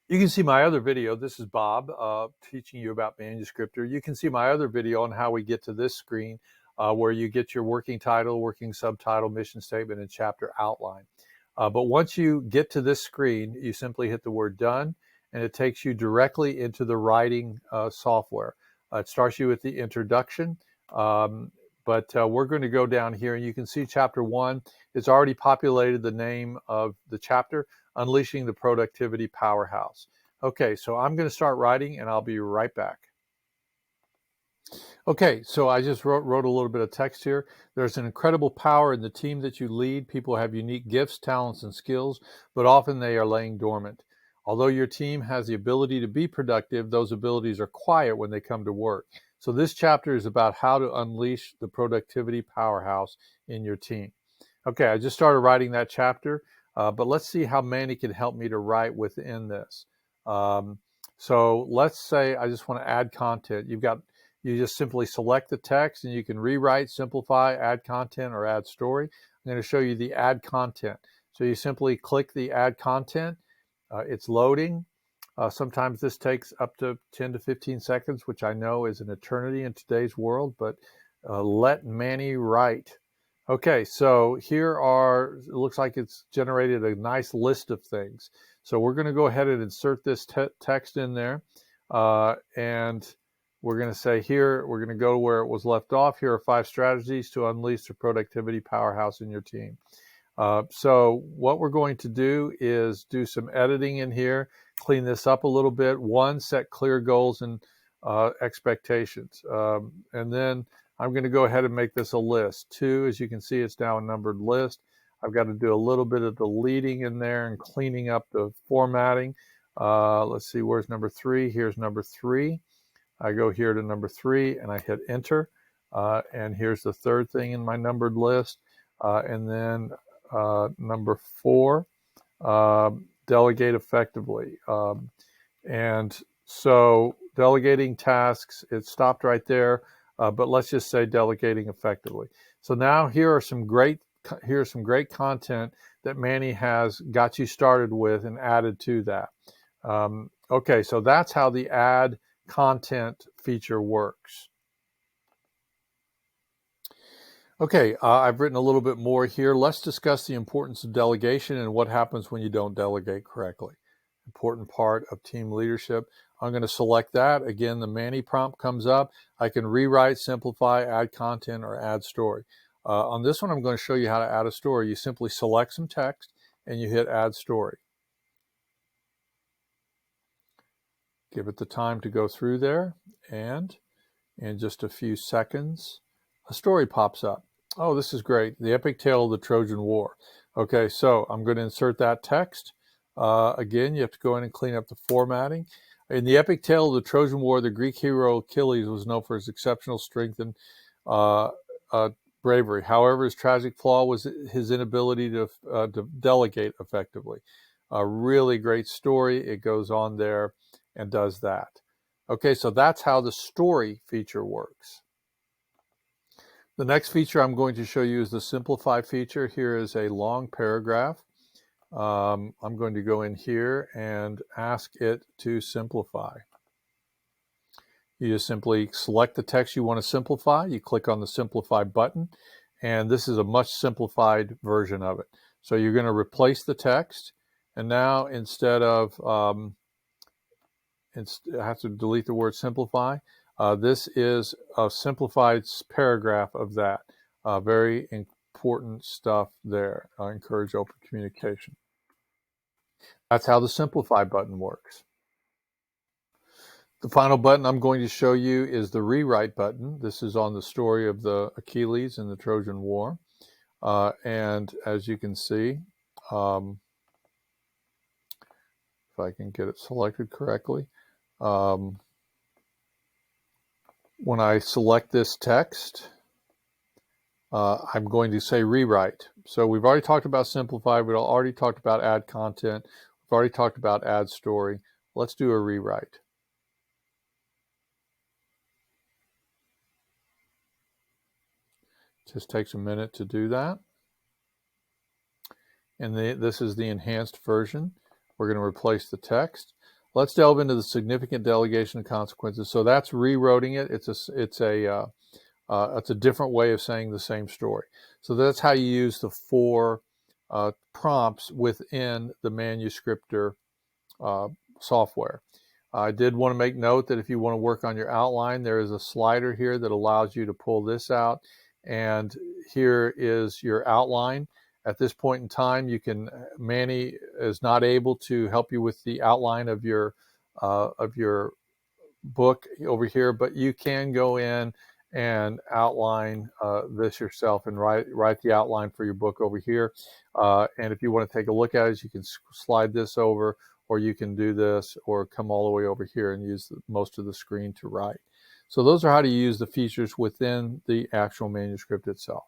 You can see my other video. This is Bob teaching you about Manuscriptr. You can see my other video on how we get to this screen where you get your working title, working subtitle, mission statement, and chapter outline. But once you get to this screen, you simply hit the word done, and it takes you directly into the writing software. It starts you with the introduction, but we're going to go down here, and you can see chapter 1. It's already populated the name of the chapter, Unleashing the Productivity Powerhouse. Okay, so I'm going to start writing, and I'll be right back. Okay, so I just wrote a little bit of text here. There's an incredible power in the team that you lead. People have unique gifts, talents, and skills, but often they are laying dormant. Although your team has the ability to be productive, those abilities are quiet when they come to work. So this chapter is about how to unleash the productivity powerhouse in your team. Okay, I just started writing that chapter, but let's see how Manny can help me to write within this. So let's say I just want to add content. You just simply select the text and you can rewrite, simplify, add content, or add story. I'm going to show you the add content. So you simply click the add content. It's loading. Sometimes this takes up to 10 to 15 seconds, which I know is an eternity in today's world, but let Manny write. Okay, so here are, it looks like it's generated a nice list of things. So we're going to go ahead and insert this text in there. And we're going to say here, we're going to go where it was left off. Here are 5 strategies to unleash the productivity powerhouse in your team. So what we're going to do is do some editing in here, clean this up a little bit. 1, set clear goals and expectations. And then I'm going to go ahead and make this a list. 2, as you can see, it's now a numbered list. I've got to do a little bit of deleting in there and cleaning up the formatting. Let's see, where's number 3? Here's number 3. I go here to number 3 and I hit enter. And here's the 3rd thing in my numbered list. And then number 4, delegate effectively. And so delegating tasks, it stopped right there, but let's just say delegating effectively. So now here's some great content that Manny has got you started with and added to that. Okay, so that's how the add content feature works. Okay, I've written a little bit more here. Let's discuss the importance of delegation and what happens when you don't delegate correctly. Important part of team leadership. I'm going to select that. Again, the Manny prompt comes up. I can rewrite, simplify, add content, or add story. On this one, I'm going to show you how to add a story. You simply select some text and you hit add story. Give it the time to go through there, and in just a few seconds, a story pops up. Oh, this is great. The epic tale of the Trojan War. Okay, so I'm going to insert that text. Again, you have to go in and clean up the formatting. In the epic tale of the Trojan War, the Greek hero Achilles was known for his exceptional strength and bravery. However, his tragic flaw was his inability to delegate effectively. A really great story. It goes on there and does that. Okay, so that's how the story feature works. The next feature I'm going to show you is the simplify feature. Here is a long paragraph. I'm going to go in here and ask it to simplify. You just simply select the text you want to simplify. You click on the simplify button, and this is a much simplified version of it. So you're going to replace the text, and now instead of I have to delete the word simplify. This is a simplified paragraph of that. Very important stuff there. I encourage open communication. That's how the simplify button works. The final button I'm going to show you is the rewrite button. This is on the story of the Achilles and the Trojan War. And as you can see, if I can get it selected correctly, when I select this text, I'm going to say rewrite. So we've already talked about simplify. We've already talked about add content. We've already talked about add story. Let's do a rewrite. Just takes a minute to do that. And this is the enhanced version. We're going to replace the text. let's delve into the significant delegation of consequences. So that's rewriting it. It's a different way of saying the same story. So that's how you use the 4 prompts within the Manuscriptr software. I did want to make note that if you want to work on your outline, there is a slider here that allows you to pull this out. And here is your outline. At this point in time, Manny is not able to help you with the outline of your book over here, but you can go in and outline this yourself and write the outline for your book over here. And if you want to take a look at it, you can slide this over, or you can do this, or come all the way over here and use most of the screen to write. So those are how to use the features within the actual manuscript itself.